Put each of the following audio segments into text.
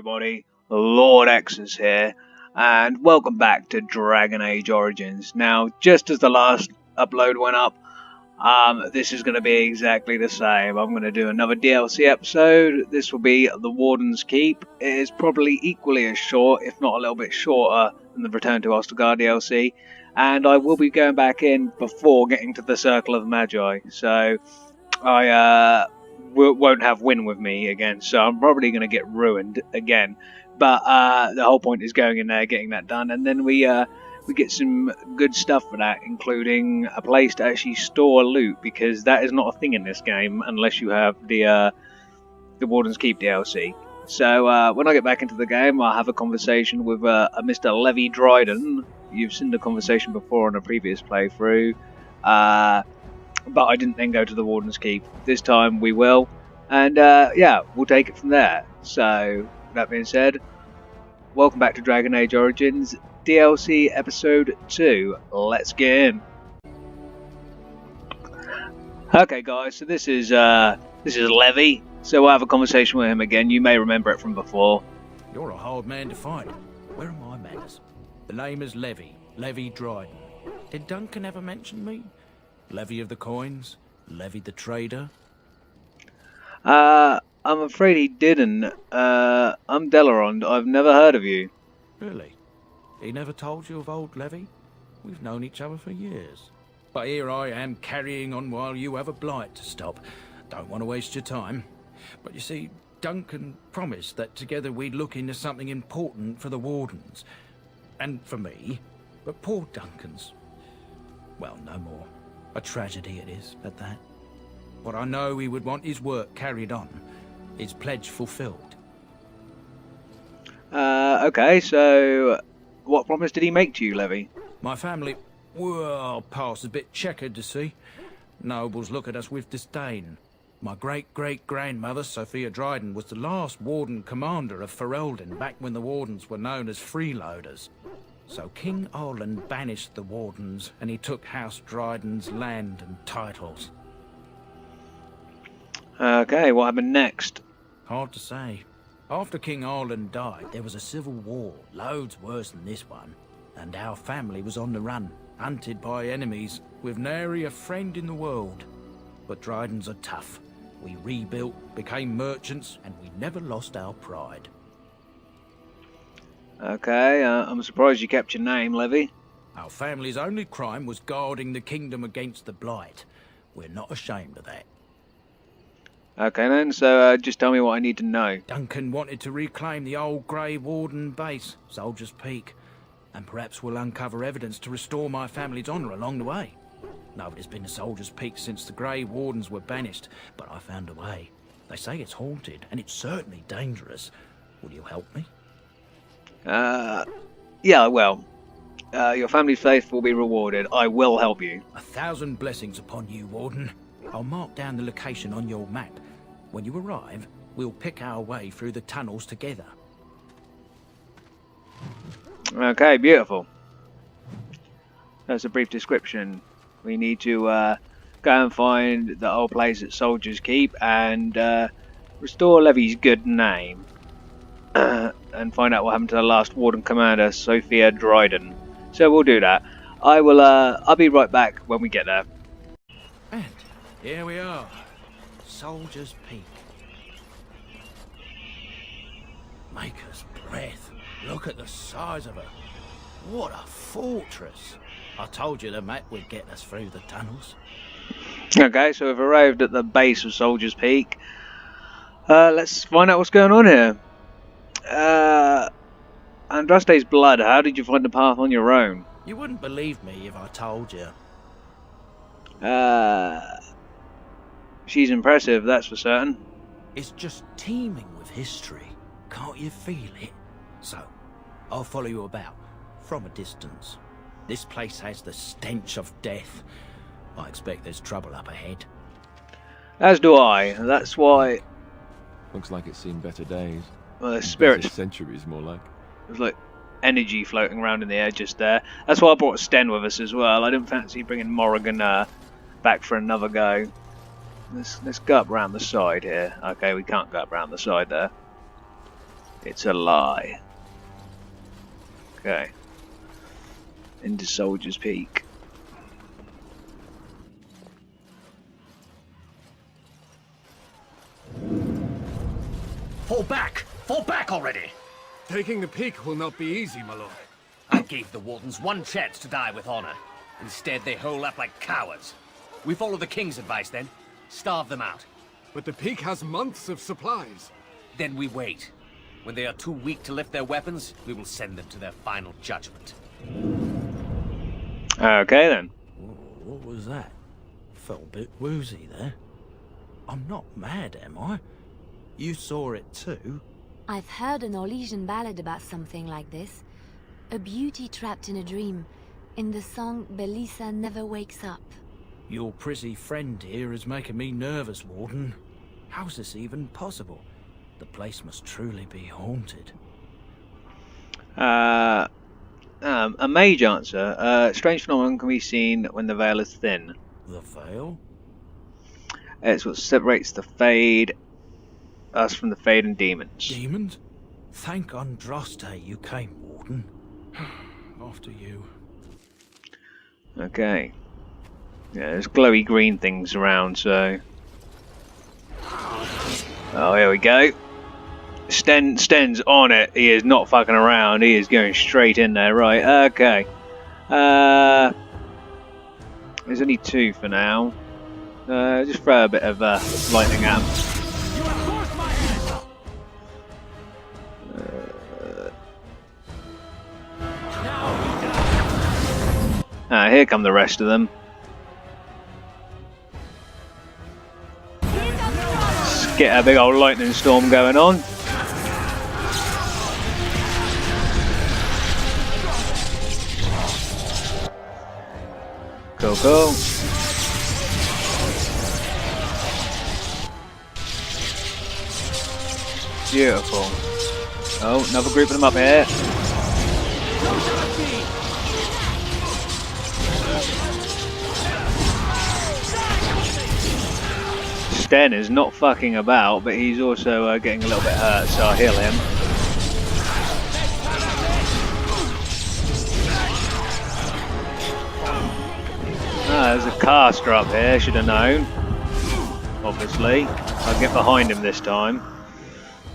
everybody, Lord X is here, and welcome back to Dragon Age Origins. Now, just as the last upload went up, this is going to be exactly the same. I'm going to do another DLC episode. This will be the Warden's Keep. It is probably equally as short, if not a little bit shorter, than the Return to Ostergard DLC, and I will be going back in before getting to the Circle of the Magi, so I won't have Win with me again, so I'm probably going to get ruined again. But the whole point is going in there, getting that done, and then we get some good stuff for that, including a place to actually store loot, because that is not a thing in this game unless you have the Warden's Keep DLC. So when I get back into the game, I'll have a conversation with a Mr. Levi Dryden. You've seen the conversation before on a previous playthrough. But I didn't then go to the Warden's Keep. This time we will, and yeah, we'll take it from there. So, that being said, welcome back to Dragon Age Origins DLC Episode 2. Let's get in. Okay, guys, so this is Levi. So we'll have a conversation with him again. You may remember it from before. You're a hard man to find. Where are my manners? The name is Levi Dryden. Did Duncan ever mention me? Levy of the Coins? Levy the Trader? I'm afraid he didn't. I'm Delaron. I've never heard of you. Really? He never told you of old Levy? We've known each other for years. But here I am carrying on while you have a blight to stop. Don't want to waste your time. But you see, Duncan promised that together we'd look into something important for the Wardens. And for me. But poor Duncan's... well, no more. A tragedy it is, at that. But I know he would want his work carried on. His pledge fulfilled. Okay, so what promise did he make to you, Levi? My family, well, past a bit checkered to see. Nobles look at us with disdain. My great-great-grandmother, Sophia Dryden, was the last Warden commander of Ferelden back when the Wardens were known as freeloaders. So King Arlen banished the Wardens, and he took House Dryden's land and titles. Okay, what happened next? Hard to say. After King Arlen died, there was a civil war, loads worse than this one. And our family was on the run, hunted by enemies, with nary a friend in the world. But Drydens are tough. We rebuilt, became merchants, and we never lost our pride. Okay, I'm surprised you kept your name, Levi. Our family's only crime was guarding the kingdom against the blight. We're not ashamed of that. Okay then, so just tell me what I need to know. Duncan wanted to reclaim the old Grey Warden base, Soldier's Peak, and perhaps we'll uncover evidence to restore my family's honour along the way. Nobody's been to Soldier's Peak since the Grey Wardens were banished, but I found a way. They say it's haunted, and it's certainly dangerous. Will you help me? Yeah, well, your family's faith will be rewarded. I will help you. 1,000 blessings upon you, Warden. I'll mark down the location on your map. When you arrive, we'll pick our way through the tunnels together. Okay, beautiful. That's a brief description. We need to go and find the old place at Soldier's Keep and restore Levi's good name. And find out what happened to the last Warden Commander, Sophia Dryden. So we'll do that. I'll be right back when we get there. And here we are, Soldier's Peak. Maker's breath. Look at the size of her. What a fortress. I told you the map would get us through the tunnels. Okay, so we've arrived at the base of Soldier's Peak. Let's find out what's going on here. Andraste's blood, how did you find the path on your own? You wouldn't believe me if I told you. She's impressive, that's for certain. It's just teeming with history. Can't you feel it? So, I'll follow you about, from a distance. This place has the stench of death. I expect there's trouble up ahead. As do I, that's why... Looks like it's seen better days. Well, the spirits... centuries, more like. There's like energy floating around in the air just there. That's why I brought Sten with us as well. I didn't fancy bringing Morrigan back for another go. Let's go up round the side here. Okay, we can't go up round the side there. It's a lie. Okay. Into Soldier's Peak. Fall back! Fall back already! Taking the peak will not be easy, my lord. I gave the Wardens one chance to die with honor. Instead, they hole up like cowards. We follow the King's advice then. Starve them out. But the peak has months of supplies. Then we wait. When they are too weak to lift their weapons, we will send them to their final judgment. Okay then. What was that? Felt a bit woozy there. I'm not mad, am I? You saw it too? I've heard an Orlesian ballad about something like this. A beauty trapped in a dream. In the song, Belisa never wakes up. Your pretty friend here is making me nervous, Warden. How's this even possible? The place must truly be haunted. A mage answer. Strange phenomenon can be seen when the veil is thin. The veil? It's what separates the Fade, us from the Fade and demons. Demons? Thank Andraste you came, Warden. After you. Okay. Yeah, there's glowy green things around, so... Oh, here we go. Sten's on it. He is not fucking around. He is going straight in there. Right, okay. There's only two for now. Just throw a bit of lightning at him. Here come the rest of them. Let's get a big old lightning storm going on. Cool, cool. Beautiful. Oh, another group of them up here. Sten is not fucking about, but he's also getting a little bit hurt, so I'll heal him. There's a caster up here, should have known. Obviously. I'll get behind him this time.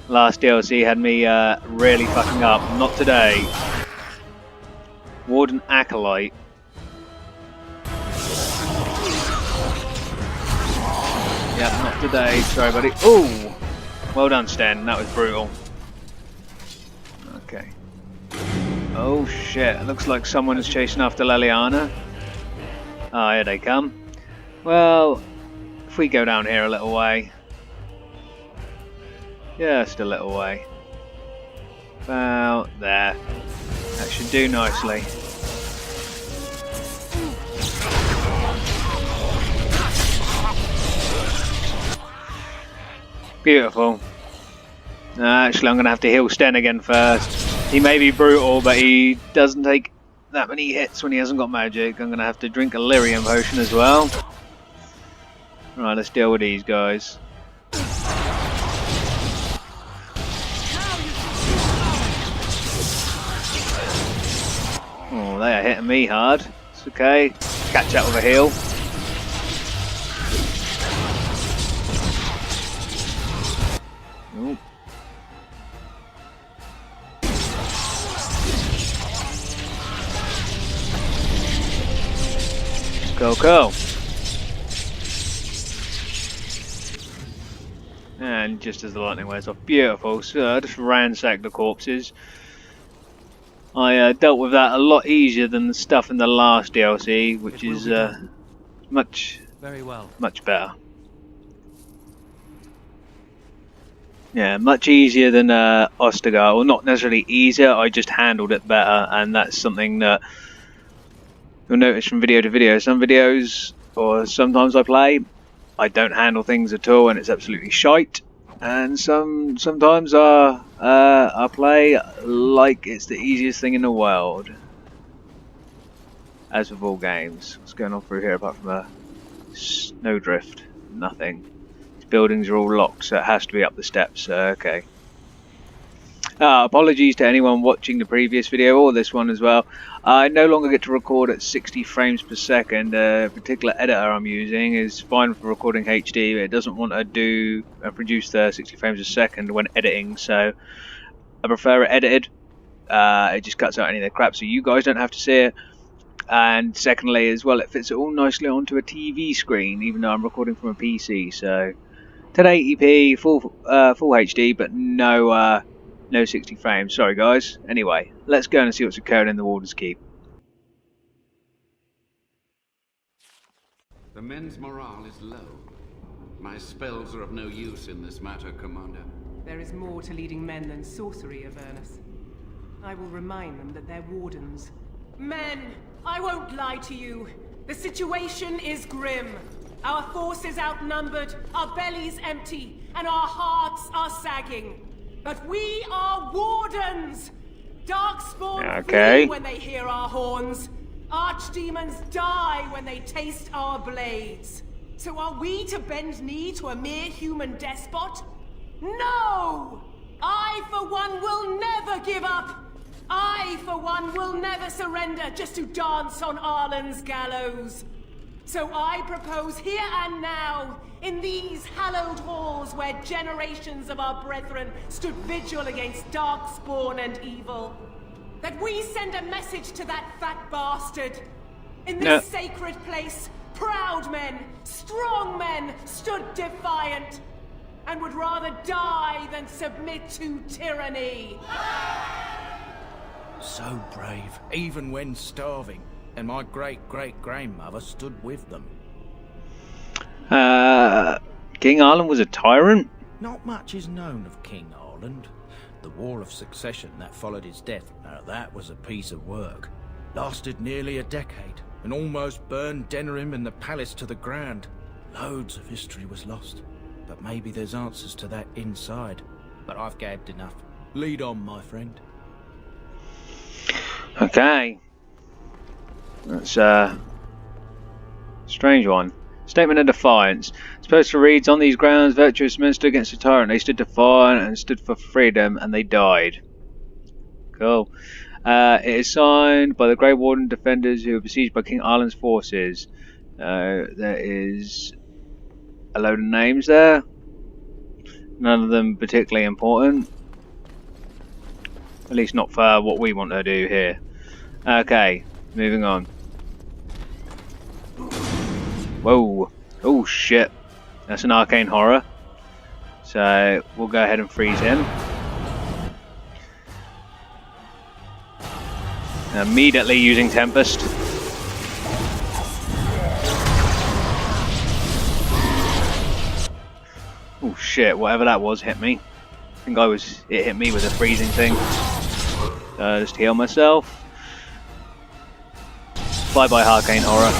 Last DLC had me really fucking up. Not today. Warden Acolyte. Yep, not today. Sorry, buddy. Ooh! Well done, Sten. That was brutal. Okay. Oh shit. It looks like someone is chasing after Leliana. Ah, here they come. Well, if we go down here a little way. Just a little way. About there. That should do nicely. Beautiful. Actually, I'm going to have to heal Sten again first. He may be brutal, but he doesn't take that many hits when he hasn't got magic. I'm going to have to drink a lyrium potion as well. Right, let's deal with these guys. Oh, they are hitting me hard. It's okay. Catch up with a heal. Ooh. Go. And just as the lightning wears off, beautiful. So I just ransacked the corpses. I dealt with that a lot easier than the stuff in the last DLC, which is much better. Yeah, much easier than Ostagar. Well, not necessarily easier, I just handled it better, and that's something that you'll notice from video to video. Some videos, or sometimes I play, I don't handle things at all and it's absolutely shite. And sometimes I play like it's the easiest thing in the world. As with all games. What's going on through here apart from a snowdrift? Nothing. These buildings are all locked, so it has to be up the steps. Okay. Apologies to anyone watching the previous video or this one as well. I no longer get to record at 60 frames per second. A particular editor I'm using is fine for recording HD, but it doesn't want to produce the 60 frames a second when editing, so I prefer it edited. It just cuts out any of the crap so you guys don't have to see it. And secondly as well, it fits it all nicely onto a TV screen, even though I'm recording from a PC. So 1080p, full HD, but no 60 frames. Sorry guys. Anyway, let's go and see what's occurring in the Warden's Keep. The men's morale is low. My spells are of no use in this matter, Commander. There is more to leading men than sorcery, Avernus. I will remind them that they're Wardens. Men, I won't lie to you. The situation is grim. Our forces outnumbered, our bellies empty, and our hearts are sagging. But we are Wardens! Darkspawn flee when they hear our horns. Archdemons die when they taste our blades. So are we to bend knee to a mere human despot? No! I, for one, will never give up! I, for one, will never surrender just to dance on Arlen's gallows. So I propose here and now, in these hallowed halls where generations of our brethren stood vigil against darkspawn and evil, that we send a message to that fat bastard. In this sacred place, proud men, strong men stood defiant, and would rather die than submit to tyranny. So brave, even when starving. And my great-great-grandmother stood with them. King Arlen was a tyrant? Not much is known of King Arlen. The War of Succession that followed his death, now that was a piece of work. Lasted nearly a decade, and almost burned Denerim and the palace to the ground. Loads of history was lost, but maybe there's answers to that inside. But I've gabbed enough. Lead on, my friend. Okay. That's a strange one. Statement of defiance. Supposed to read, on these grounds, virtuous men stood against the tyrant. They stood defiant and stood for freedom, and they died. Cool. It is signed by the Grey Warden defenders who were besieged by King Arlen's forces. There is a load of names there. None of them particularly important. At least not for what we want to do here. Okay, moving on. Whoa. Oh shit. That's an arcane horror. So we'll go ahead and freeze him. Immediately using Tempest. Oh shit, whatever that was hit me. I think it hit me with a freezing thing. Just heal myself. Bye bye arcane horror.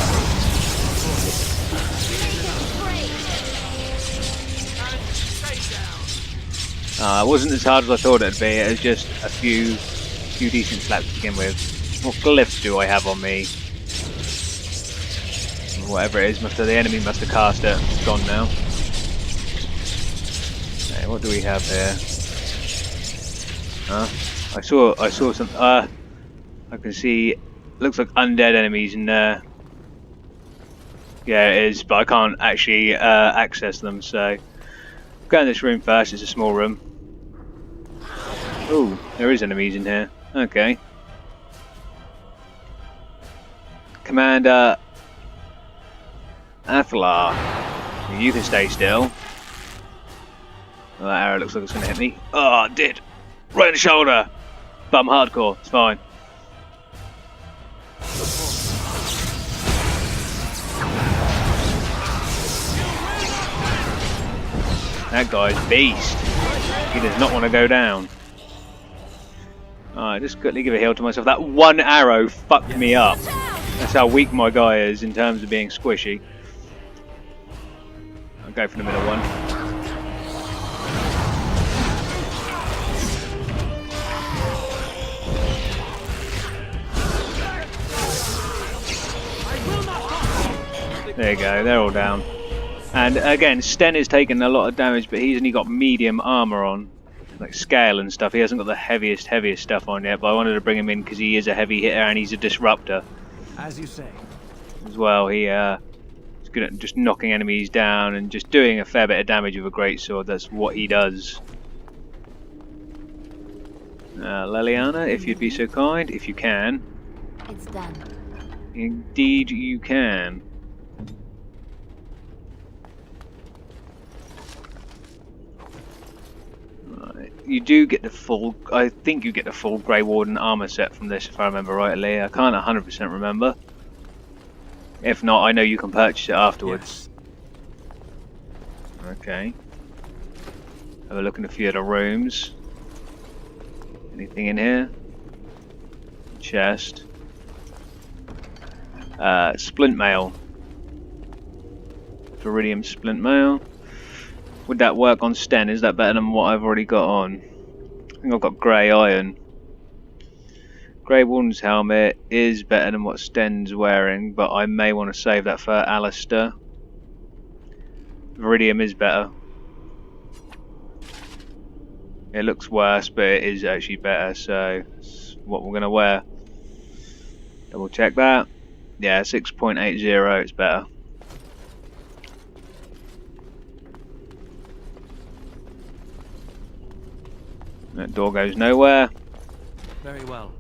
It wasn't as hard as I thought it'd be. It was just a few decent slaps to begin with. What glyphs do I have on me? Whatever it is, the enemy must have cast it. It's gone now. Okay, what do we have here? I saw some. I can see. Looks like undead enemies in there. Yeah, it is, but I can't actually access them. So go in this room first. It's a small room. Oh, there is enemies in here. Okay. Commander Athlar, you can stay still. Oh, that arrow looks like it's going to hit me. Oh, it did. Right in the shoulder. But I'm hardcore. It's fine. That guy's beast. He does not want to go down. Alright, just quickly give a heal to myself. That one arrow fucked me up. That's how weak my guy is in terms of being squishy. I'll go for the middle one. There you go, they're all down. And again, Sten is taking a lot of damage, but he's only got medium armor on. like scale and stuff. He hasn't got the heaviest stuff on yet, but I wanted to bring him in because he is a heavy hitter and he's a disruptor As you say. as well. He's good at just knocking enemies down and just doing a fair bit of damage with a greatsword. That's what he does. Leliana, if you'd be so kind, if you can. It's done. Indeed you can. Right. You do get the full, I think you get the full Grey Warden armor set from this if I remember rightly. I can't 100% remember. If not, I know you can purchase it afterwards. Yes. Okay. Have a look in a few of the rooms. Anything in here? Chest. Splint mail. Viridium splint mail. Would that work on Sten? Is that better than what I've already got on? I think I've got grey iron. Grey Warden's helmet is better than what Sten's wearing, but I may want to save that for Alistair. Viridium is better. It looks worse, but it is actually better, so it's what we're going to wear. Double check that. Yeah, 6.80, it's better. That door goes nowhere. Very well.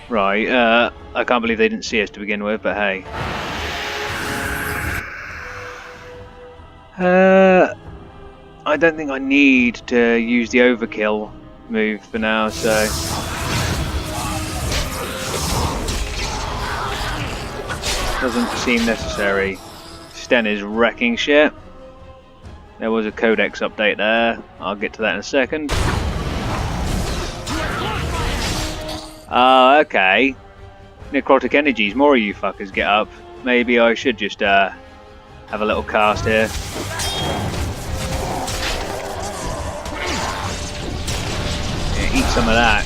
Right, I can't believe they didn't see us to begin with, but hey. I don't think I need to use the overkill move for now, so... Doesn't seem necessary. Sten is wrecking shit. There was a codex update there. I'll get to that in a second. Oh, okay. Necrotic energies. More of you fuckers get up. Maybe I should just have a little cast here. Yeah, eat some of that.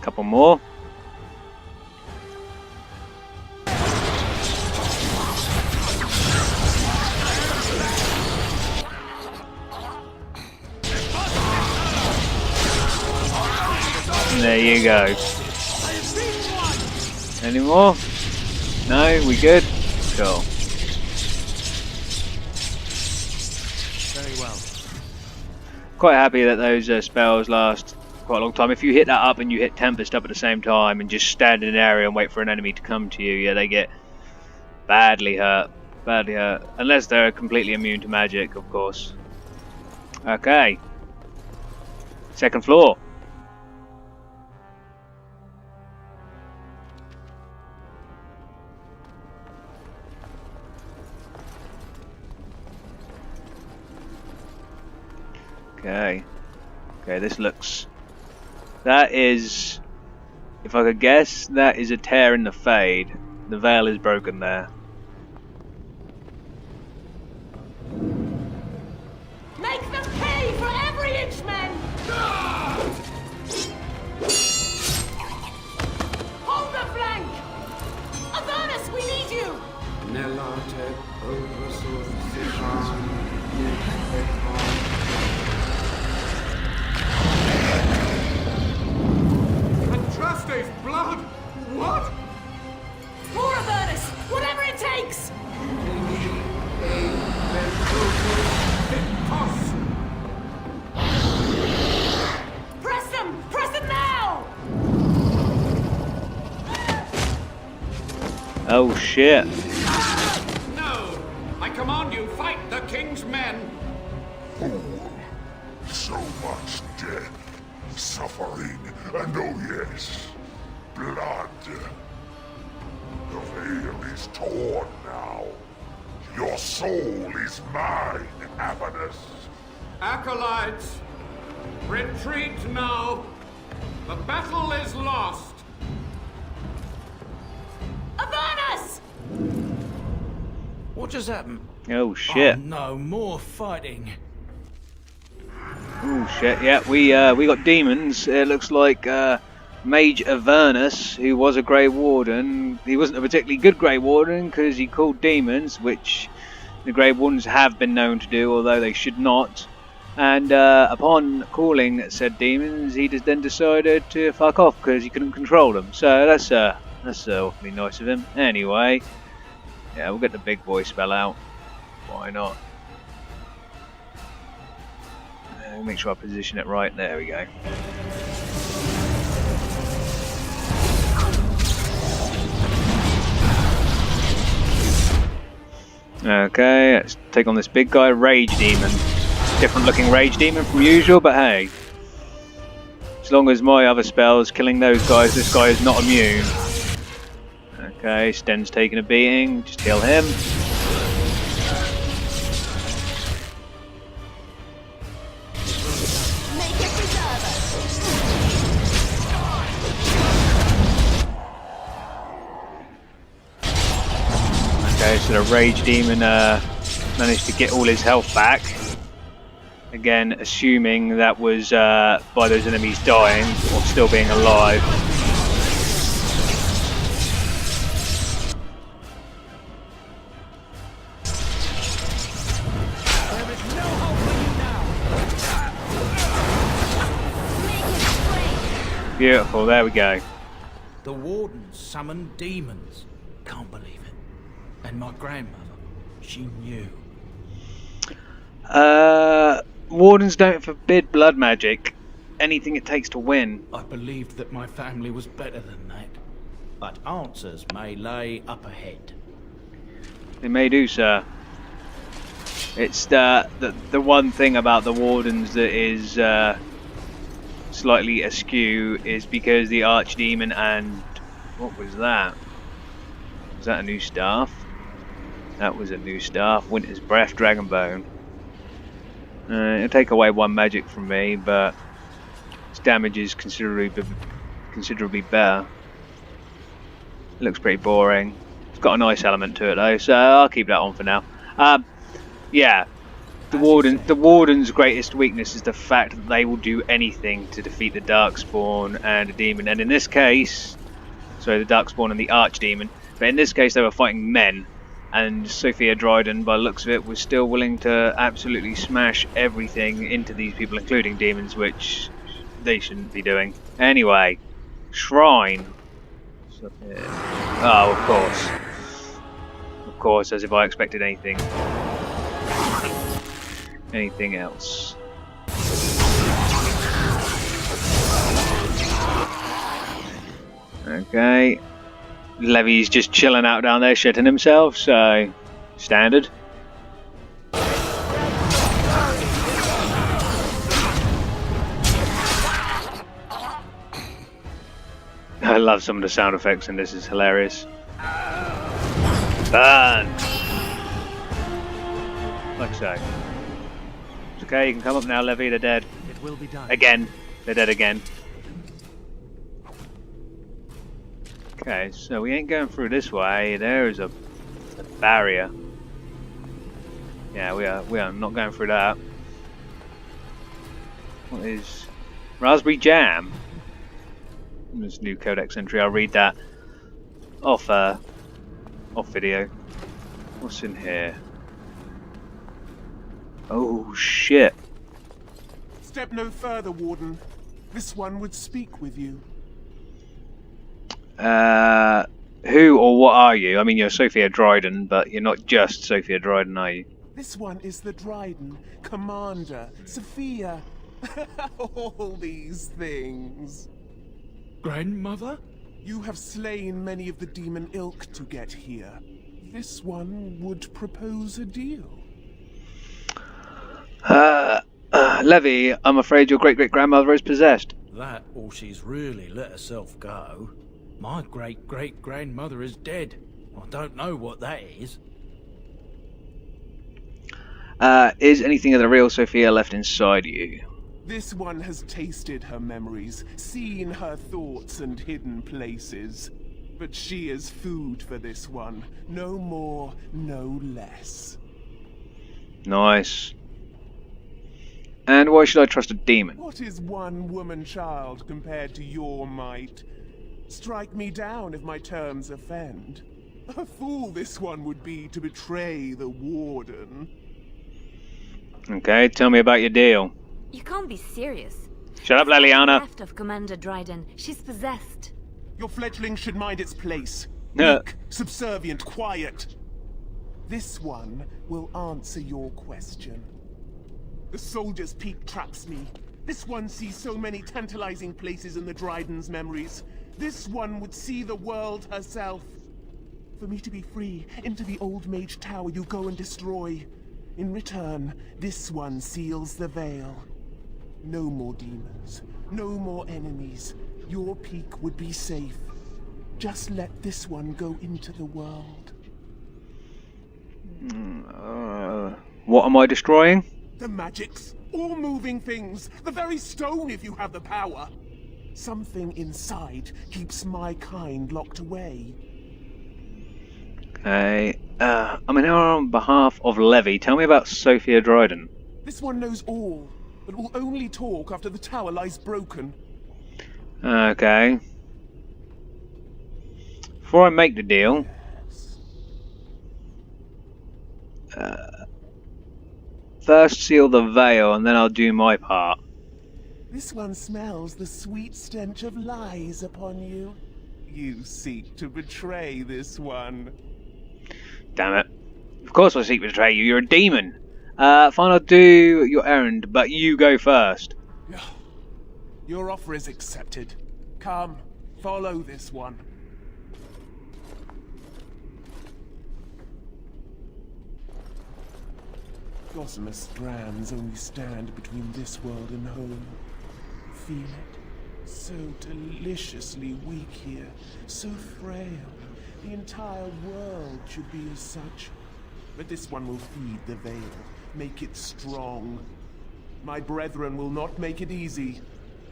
Couple more. And there you go. Any more? No? We good? Cool. Very well. Quite happy that those spells last quite a long time. If you hit that up and you hit Tempest up at the same time and just stand in an area and wait for an enemy to come to you, yeah, they get badly hurt. Badly hurt. Unless they're completely immune to magic, of course. Okay. Second floor. Okay. Okay, this looks... That is... If I could guess, that is a tear in the Fade. The veil is broken there. Make them pay for every inch, men! Hold the flank! Avernus, we need you! Andraste's blood? What? More Avernus! Whatever it takes! Press them! Press them now! Oh shit. No! I command you, fight the king's men! So much death, suffering, and oh yes, blood. The veil is torn now. Your soul is mine, Avernus. Acolytes, retreat now. The battle is lost. Avernus! What just happened? Oh shit. Oh, no, more fighting. Oh shit! Yeah, we got demons. It looks like Mage Avernus, who was a Grey Warden. He wasn't a particularly good Grey Warden because he called demons, which the Grey Wardens have been known to do, although they should not. And upon calling said demons, he then decided to fuck off because he couldn't control them. So that's awfully nice of him. Anyway, yeah, we'll get the big boy spell out. Why not? Make sure I position it right. There we go. Okay, let's take on this big guy, Rage Demon. Different looking Rage Demon from usual, but hey. As long as my other spells killing those guys, this guy is not immune. Okay, Sten's taking a beating. Just heal him. Okay, so the Rage Demon managed to get all his health back. Again, assuming that was by those enemies dying or still being alive. Beautiful, there we go. The Wardens summoned demons. Can't believe it. And my grandmother, she knew. Wardens don't forbid blood magic. Anything it takes to win. I believed that my family was better than that. But answers may lay up ahead. They may do, sir. It's the one thing about the Wardens that is slightly askew is because the Archdemon and... what was that? Was that a new staff? That was a new staff. Winter's Breath, Dragonbone. It'll take away one magic from me, but its damage is considerably better. It looks pretty boring. It's got a nice element to it though, so I'll keep that on for now. Yeah, the Warden's greatest weakness is the fact that they will do anything to defeat the Darkspawn and a demon, and in this case, sorry, the Darkspawn and the Archdemon. But in this case, they were fighting men. And Sophia Dryden, by the looks of it, was still willing to absolutely smash everything into these people, including demons, which they shouldn't be doing. Anyway, Shrine. Oh, of course. Of course, as if I expected anything else. Okay. Levy's just chilling out down there, shitting himself, so standard. I love some of the sound effects in this, is hilarious. Burn! Like so. It's okay, you can come up now, Levy, they're dead. It will be done. Again. They're dead again. Okay, so we ain't going through this way. There is a barrier. Yeah, we are not going through that. What is Raspberry Jam? This new codex entry. I'll read that off video. What's in here? Oh shit! Step no further, Warden. This one would speak with you. Who or what are you? I mean, you're Sophia Dryden, but you're not just Sophia Dryden, are you? This one is the Dryden, Commander, Sophia. All these things. Grandmother? You have slain many of the demon ilk to get here. This one would propose a deal. Levy, I'm afraid your great-great-grandmother is possessed. That, or she's really let herself go. My great-great-grandmother is dead. I don't know what that is. Is anything of the real Sophia left inside you? This one has tasted her memories, seen her thoughts and hidden places. But she is food for this one. No more, no less. Nice. And why should I trust a demon? What is one woman child compared to your might? Strike me down if my terms offend. A fool this one would be to betray the Warden. Okay, tell me about your deal. You can't be serious. Shut up, Leliana. Left of Commander Dryden. She's possessed. Your fledgling should mind its place. No. Weak, subservient, quiet. This one will answer your question. The soldier's peak traps me. This one sees so many tantalizing places in the Dryden's memories. This one would see the world herself. For me to be free, into the old mage tower you go and destroy. In return, this one seals the veil. No more demons, no more enemies. Your peak would be safe. Just let this one go into the world. What am I destroying? The magics, all moving things, the very stone if you have the power. Something inside keeps my kind locked away. Okay, I'm here on behalf of Levy. Tell me about Sophia Dryden. This one knows all, but will only talk after the tower lies broken. Okay. Before I make the deal, first seal the veil and then I'll do my part. This one smells the sweet stench of lies upon you. You seek to betray this one. Damn it. Of course I seek to betray you, you're a demon. Fine, I'll do your errand, but you go first. Your offer is accepted. Come, follow this one. Gossamer strands only stand between this world and home. Feel it? So deliciously weak here, so frail. The entire world should be as such. But this one will feed the veil, make it strong. My brethren will not make it easy.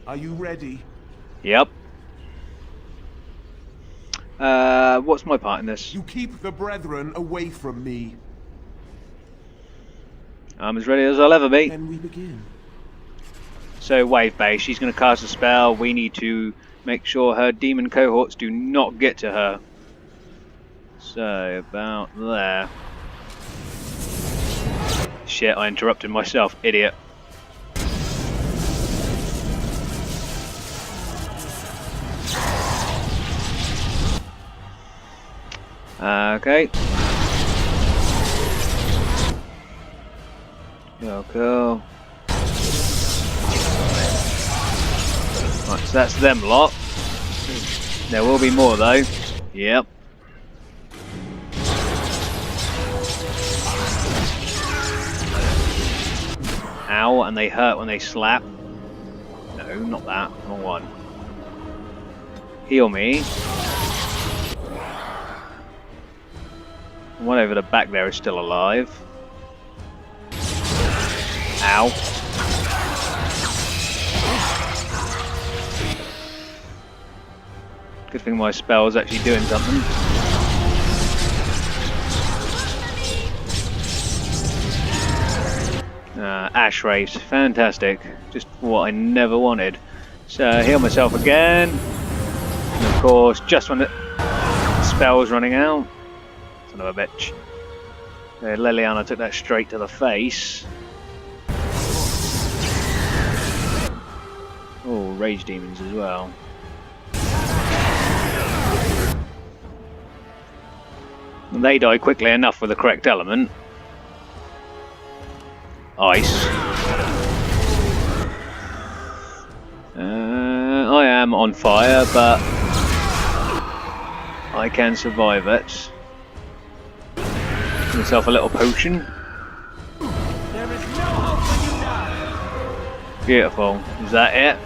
Are you ready? Yep. What's my part in this? You keep the brethren away from me. I'm as ready as I'll ever be. Then we begin. So, wave base, she's going to cast a spell. We need to make sure her demon cohorts do not get to her. So, about there. Shit, I interrupted myself, idiot. Okay. Cool. Right, so that's them lot. There will be more though. Yep. Ow, and they hurt when they slap. No, not that. Wrong one. Heal me. The one over the back there is still alive. Ow. Good thing my spell is actually doing something. Ash race, fantastic. Just what I never wanted. So heal myself again. And of course, just when the spell's running out. Son of a bitch. Leliana took that straight to the face. Oh, rage demons as well. They die quickly enough with the correct element. Ice. I am on fire, but I can survive it. Give myself a little potion. Beautiful. Is that it?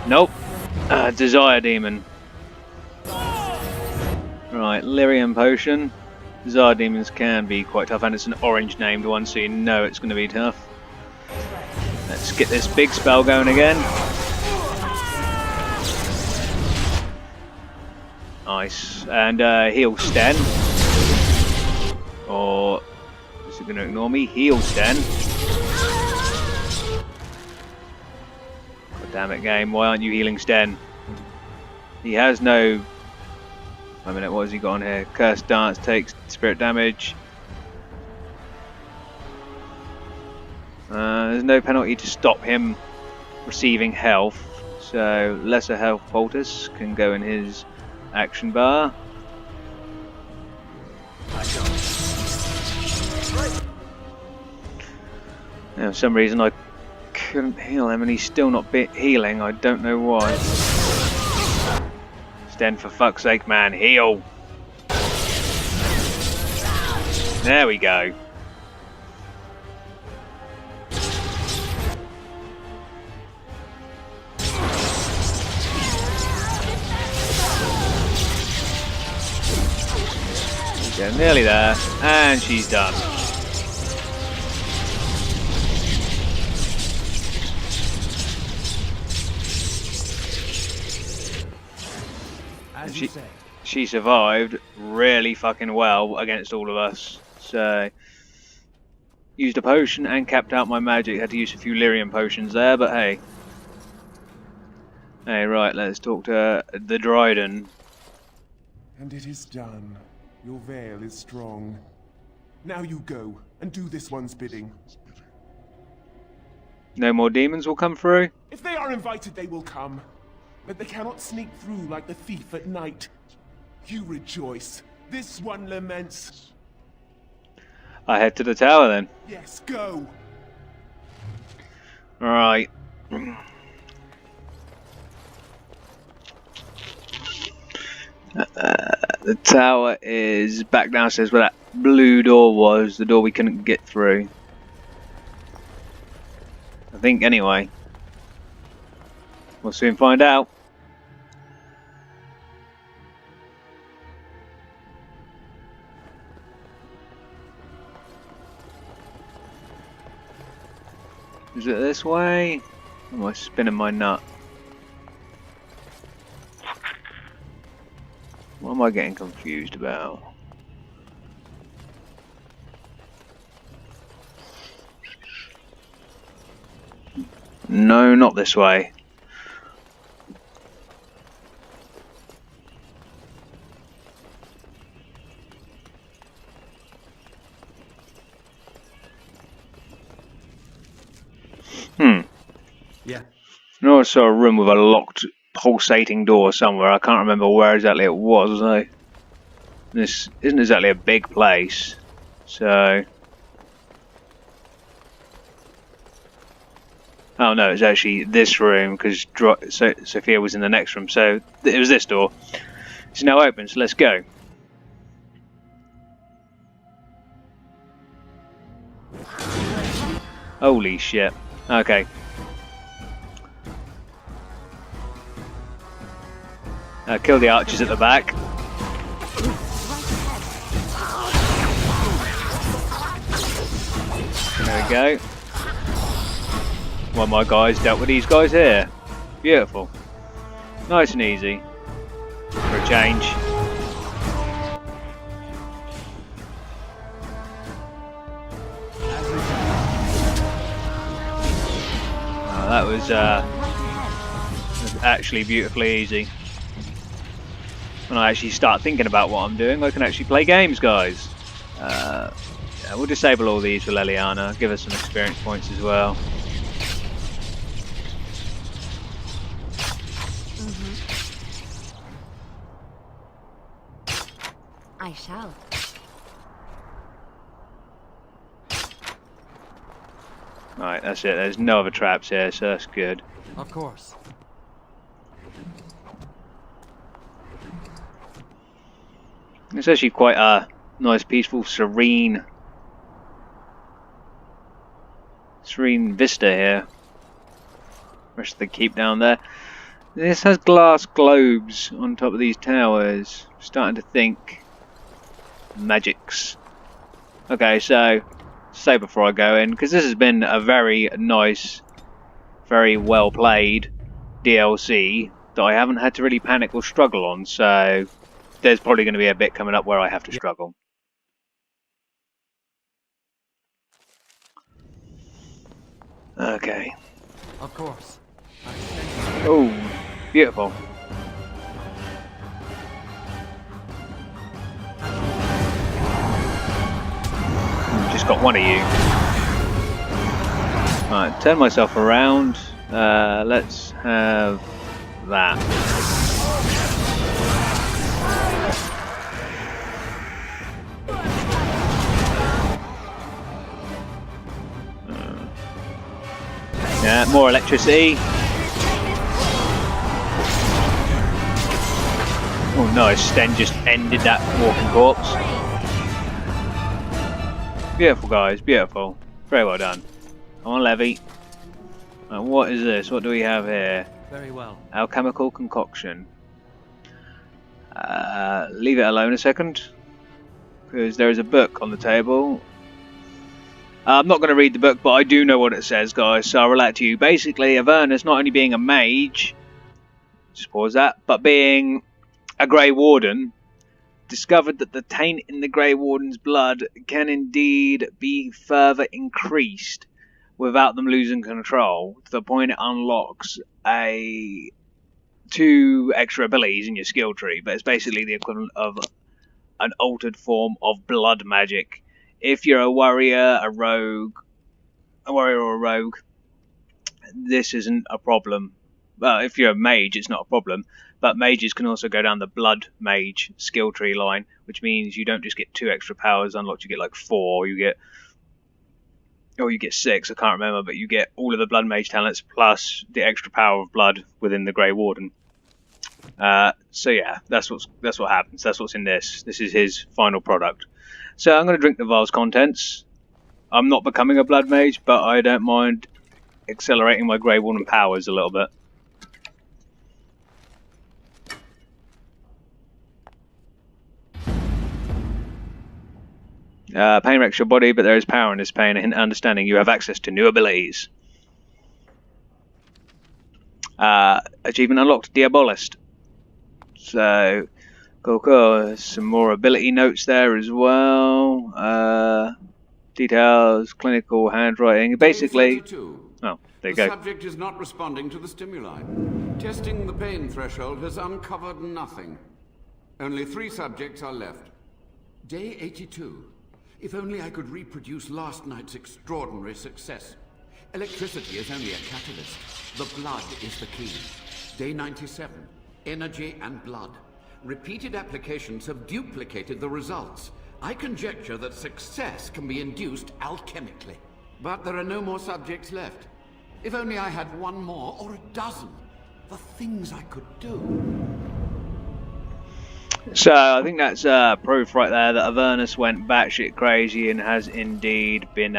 Nope. Desire demon. Right, lyrium potion. Desire demons can be quite tough, and it's an orange named one, so you know it's going to be tough. Let's get this big spell going again. Nice. And heal Sten. Or is it going to ignore me? Heal Sten. Damn it, game. Why aren't you healing Sten? He has no... Wait a minute, what has he got on here? Cursed Dance takes spirit damage. There's no penalty to stop him receiving health. So lesser health poultice can go in his action bar. Now, for some reason I couldn't heal him and he's still not healing. I don't know why. Sten, for fuck's sake, man, heal! There we go. Yeah, nearly there, and she's done. She survived really fucking well against all of us. So used a potion and capped out my magic. Had to use a few lyrium potions there, but hey. Hey, right, let's talk to the Dryden. And it is done. Your veil is strong. Now you go and do this one's bidding. No more demons will come through? If they are invited, they will come. But they cannot sneak through like the thief at night. You rejoice. This one laments. I head to the tower then. Yes, go. Alright. The tower is back downstairs where that blue door was, the door we couldn't get through. I think, anyway. We'll soon find out. Is it this way? Or am I spinning my nut? What am I getting confused about? No, not this way. Yeah. No, I saw a room with a locked, pulsating door somewhere. I can't remember where exactly it was, though. This isn't exactly a big place, so... Oh no, it's actually this room, because Sophia was in the next room, so it was this door. It's now open, so let's go. Holy shit. Okay. Kill the archers at the back. There we go. One of my guys dealt with these guys here. Beautiful. Nice and easy. For a change. Oh, that was actually beautifully easy. When I actually start thinking about what I'm doing, I can actually play games, guys. Yeah, we'll disable all these for Leliana, give us some experience points as well. I shall. Right, that's it. There's no other traps here, so that's good. Of course. It's actually quite a nice, peaceful, serene vista here. Rest of the keep down there. This has glass globes on top of these towers. Starting to think magics. Okay, so say before I go in, because this has been a very nice, very well played DLC that I haven't had to really panic or struggle on, so there's probably going to be a bit coming up where I have to struggle. Okay. Of course. Oh, beautiful. Just got one of you. Right, turn myself around. Let's have that. Yeah, more electricity. Oh nice, Sten just ended that walking corpse. Beautiful guys, beautiful. Very well done. Come on Levy. What is this? What do we have here? Very well. Alchemical concoction. Leave it alone a second. Because there is a book on the table. I'm not going to read the book, but I do know what it says, guys, so I'll relate to you. Basically, Avernus, not only being a mage, just pause that, but being a Grey Warden, discovered that the taint in the Grey Warden's blood can indeed be further increased without them losing control, to the point it unlocks 2 extra abilities in your skill tree, but it's basically the equivalent of an altered form of blood magic. If you're a warrior, a warrior or a rogue, this isn't a problem. Well, if you're a mage, it's not a problem. But mages can also go down the blood mage skill tree line, which means you don't just get 2 extra powers unlocked, you get like 4, you get 6, I can't remember, but you get all of the blood mage talents plus the extra power of blood within the Grey Warden. So yeah, that's what happens. That's what's in this. This is his final product. So I'm going to drink the vial's contents. I'm not becoming a blood mage, but I don't mind accelerating my Grey Warden powers a little bit. Pain wrecks your body, but there is power in this pain, and understanding you have access to new abilities. Achievement unlocked, Diabolist. So, cool. Some more ability notes there as well. Details, clinical handwriting. Basically, oh, there you go. The subject is not responding to the stimuli. Testing the pain threshold has uncovered nothing. Only 3 subjects are left. Day 82. If only I could reproduce last night's extraordinary success. Electricity is only a catalyst. The blood is the key. Day 97. Energy and blood. Repeated applications have duplicated the results. I conjecture that success can be induced alchemically. But there are no more subjects left. If only I had 1 more, or a dozen. The things I could do. So I think that's proof right there that Avernus went batshit crazy and has indeed been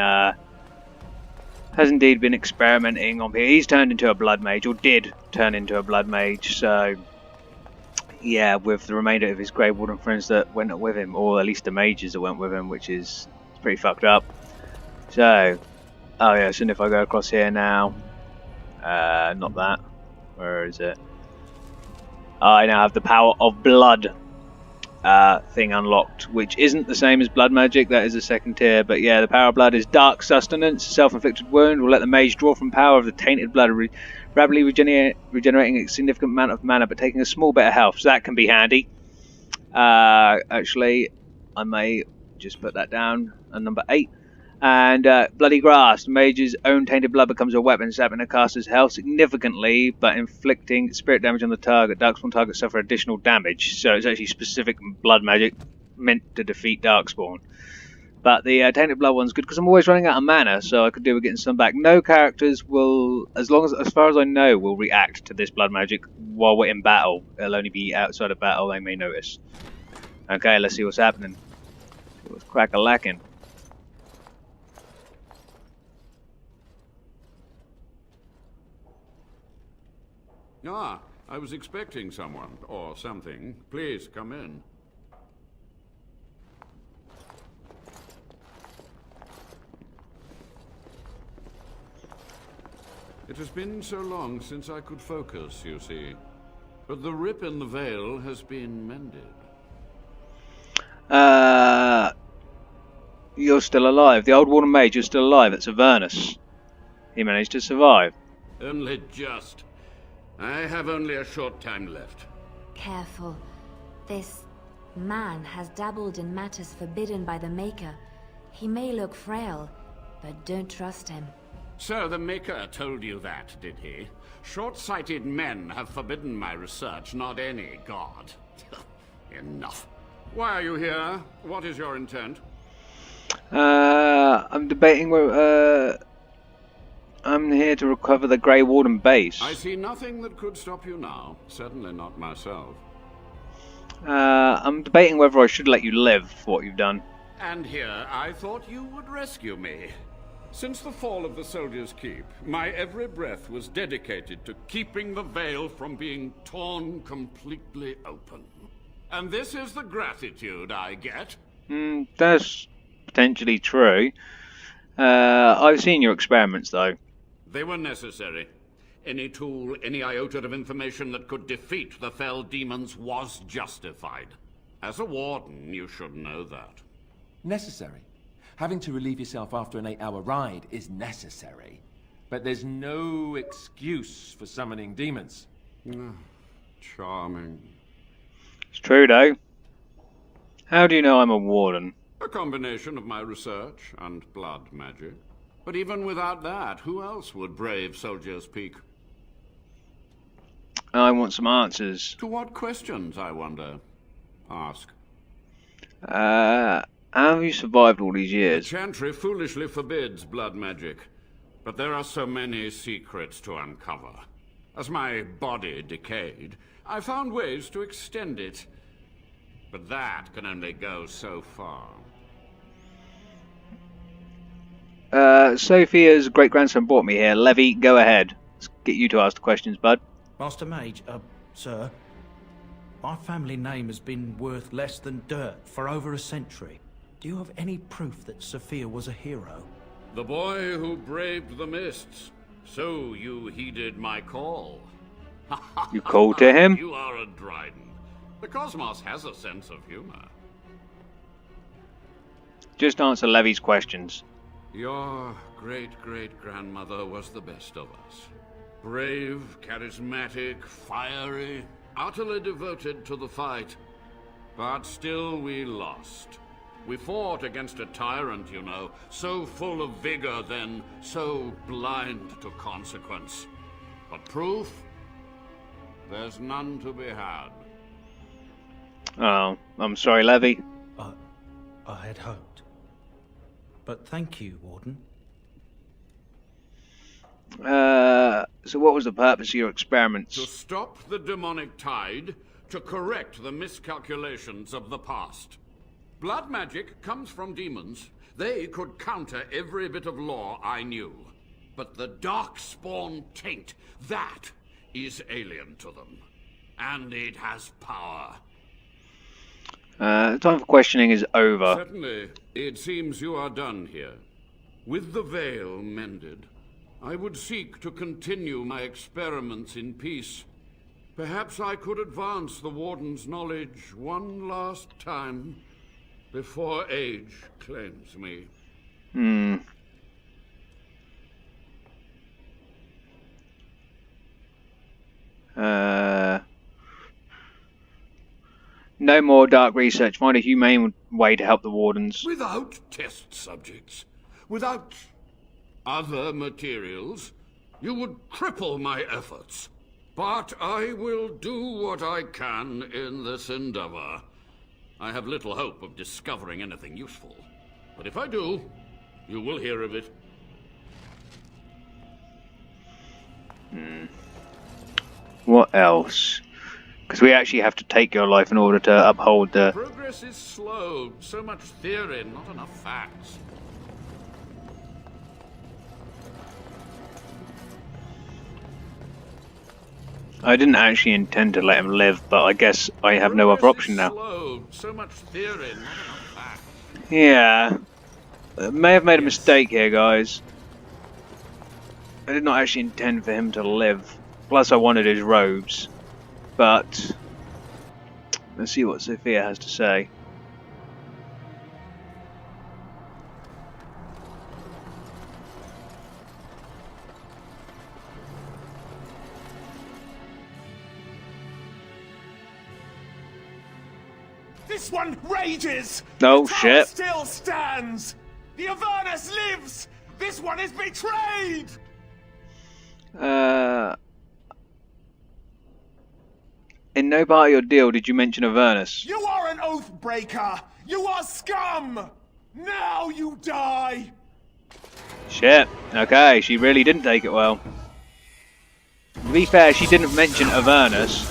experimenting on here. He's turned into a blood mage, or did turn into a blood mage. So yeah, with the remainder of his Grey Warden friends that went with him, or at least the mages that went with him, which is pretty fucked up. So, oh yeah, so if I go across here now, not that. Where is it? I now have the power of blood. Thing unlocked, which isn't the same as blood magic. That is a second tier, but yeah, the power of blood is dark sustenance. Self-inflicted wound will let the mage draw from power of the tainted blood, rapidly regenerating a significant amount of mana, but taking a small bit of health. So that can be handy. Actually, I may just put that down at number 8. And Bloody Grass. Mage's own tainted blood becomes a weapon, sapping a caster's health significantly, but inflicting spirit damage on the target. Darkspawn targets suffer additional damage, so it's actually specific blood magic meant to defeat Darkspawn. But the tainted blood one's good because I'm always running out of mana, so I could do with getting some back. No characters will, as far as I know, will react to this blood magic while we're in battle. It'll only be outside of battle they may notice. Okay, let's see what's happening. See what's crack-a-lacking. Ah, I was expecting someone, or something. Please, come in. It has been so long since I could focus, you see. But the rip in the veil has been mended. You're still alive. The old Warden Mage is still alive. It's Avernus. He managed to survive. Only just. I have only a short time left. Careful. This man has dabbled in matters forbidden by the Maker. He may look frail, but don't trust him. So the Maker told you that, did he? Short-sighted men have forbidden my research, not any god. Enough. Why are you here? What is your intent? I'm debating whether, I'm here to recover the Grey Warden base. I see nothing that could stop you now. Certainly not myself. I'm debating whether I should let you live for what you've done. And here, I thought you would rescue me. Since the fall of the Soldiers' Keep, my every breath was dedicated to keeping the veil from being torn completely open. And this is the gratitude I get? That's potentially true. I've seen your experiments, though. They were necessary. Any tool, any iota of information that could defeat the fell demons was justified. As a warden, you should know that. Necessary. Having to relieve yourself after an 8-hour ride is necessary. But there's no excuse for summoning demons. Charming. It's true, though. How do you know I'm a warden? A combination of my research and blood magic. But even without that, who else would brave Soldier's Peak? I want some answers. To what questions, I wonder? Ask. How have you survived all these The years? Chantry foolishly forbids blood magic. But there are so many secrets to uncover. As my body decayed, I found ways to extend it. But that can only go so far. Sophia's great-grandson brought me here. Levy, go ahead. Let's get you to ask the questions, bud. Master Mage, sir, my family name has been worth less than dirt for over a century. Do you have any proof that Sophia was a hero? The boy who braved the mists. So you heeded my call. You called to him? You are a Dryden. The cosmos has a sense of humor. Just answer Levy's questions. Your great-great-grandmother was the best of us. Brave, charismatic, fiery, utterly devoted to the fight. But still we lost. We fought against a tyrant, you know, so full of vigor then, so blind to consequence. But proof? There's none to be had. Oh, I'm sorry, Levy. I had hoped. But thank you, Warden. So what was the purpose of your To experiments? stop the demonic tide, to correct the miscalculations of the past. Blood magic comes from demons. They could counter every bit of law I knew. But the darkspawn taint, that is alien to them. And it has power. Time for questioning is over. Certainly, it seems you are done here. With the veil mended, I would seek to continue my experiments in peace. Perhaps I could advance the Warden's knowledge one last time before age claims me. No more dark research. Find a humane way to help the Wardens. Without test subjects, without other materials, you would cripple my efforts. But I will do what I can in this endeavor. I have little hope of discovering anything useful. But if I do, you will hear of it. What else? Because we actually have to take your life in order to uphold the... Progress is slow. So much theory, not enough facts. I didn't actually intend to let him live, but I guess I have no other option now. Slow. So much theory, not enough facts. Yeah. May have made a mistake here, guys. I did not actually intend for him to live. Plus I wanted his robes. But let's see what Sophia has to say. This one rages! Oh, the tower shit. still stands! The Avernus lives! This one is betrayed! In no part of your deal did you mention Avernus. You are an oath breaker! You are scum! Now you die! Shit. Okay, she really didn't take it well. To be fair, she didn't mention Avernus.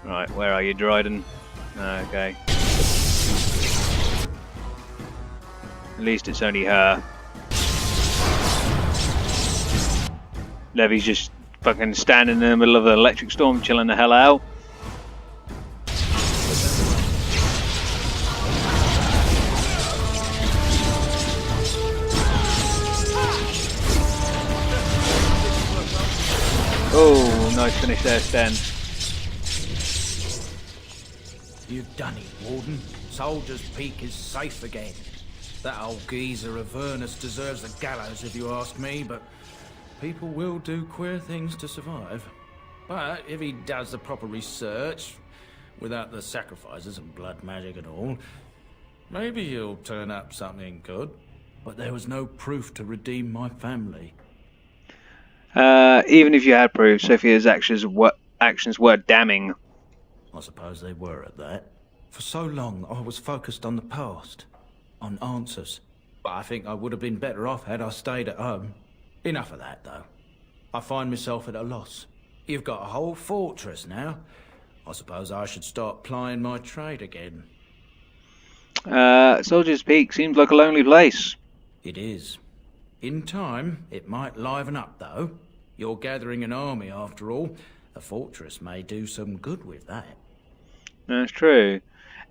Right, where are you, Dryden? Okay. At least it's only her. Levy's just fucking standing in the middle of an electric storm, chilling the hell out. Oh, nice finish there, Sten. You've done it, Warden. Soldier's Peak is safe again. That old geezer Avernus deserves the gallows if you ask me, but people will do queer things to survive. But if he does the proper research, without the sacrifices and blood magic and all, maybe he'll turn up something good. But there was no proof to redeem my family. Even if you had proof, Sophia's actions were damning. I suppose they were at that. For so long, I was focused on the past, on answers. But I think I would have been better off had I stayed at home. Enough of that, though. I find myself at a loss. You've got a whole fortress now. I suppose I should start plying my trade again. Soldier's Peak seems like a lonely place. It is. In time, it might liven up, though. You're gathering an army, after all. A fortress may do some good with that. That's true.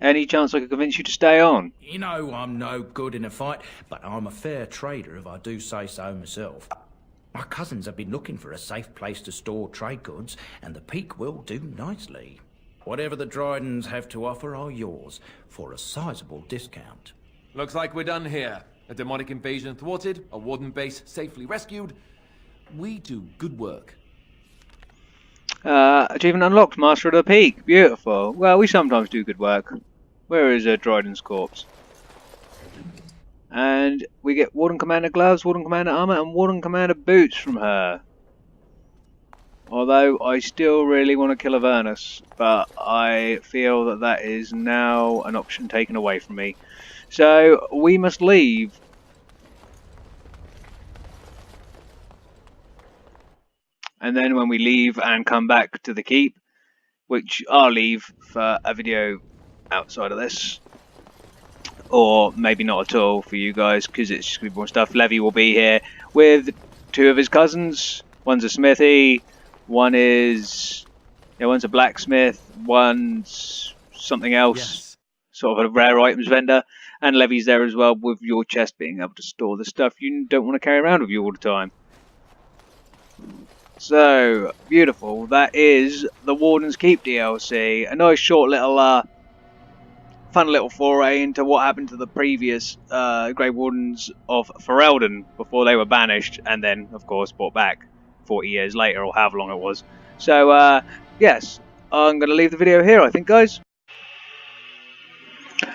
Any chance I could convince you to stay on? You know I'm no good in a fight, but I'm a fair trader if I do say so myself. My cousins have been looking for a safe place to store trade goods, and the Peak will do nicely. Whatever the Drydens have to offer are yours, for a sizable discount. Looks like we're done here. A demonic invasion thwarted, a Warden base safely rescued. We do good work. Achievement unlocked, Master of the Peak. Beautiful. Well, we sometimes do good work. Where is Dryden's corpse? And we get Warden Commander gloves, Warden Commander armor, and Warden Commander boots from her. Although I still really want to kill Avernus, but I feel that that is now an option taken away from me. So we must leave. And then when we leave and come back to the keep, which I'll leave for a video outside of this, or maybe not at all for you guys, because it's just going to be more stuff. Levy will be here with two of his cousins. One's a smithy, one's a blacksmith, one's something else, yes. Sort of a rare items vendor, and Levy's there as well with your chest being able to store the stuff you don't want to carry around with you all the time. So, beautiful. That is the Warden's Keep DLC. A nice short little, fun little foray into what happened to the previous Grey Wardens of Ferelden before they were banished and then, of course, brought back 40 years later or however long it was. So, yes, I'm going to leave the video here, I think, guys.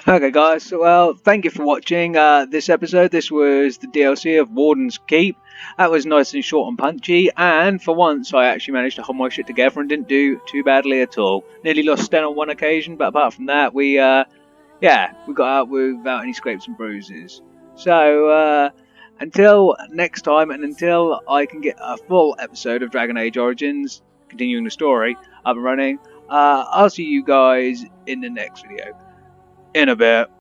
Okay, guys, well, thank you for watching this episode. This was the DLC of Warden's Keep. That was nice and short and punchy, and for once I actually managed to hold my shit together and didn't do too badly at all. Nearly lost Sten on one occasion, but apart from that, we got out without any scrapes and bruises. So, until next time, and until I can get a full episode of Dragon Age Origins, continuing the story, up and running, I'll see you guys in the next video. In a bit.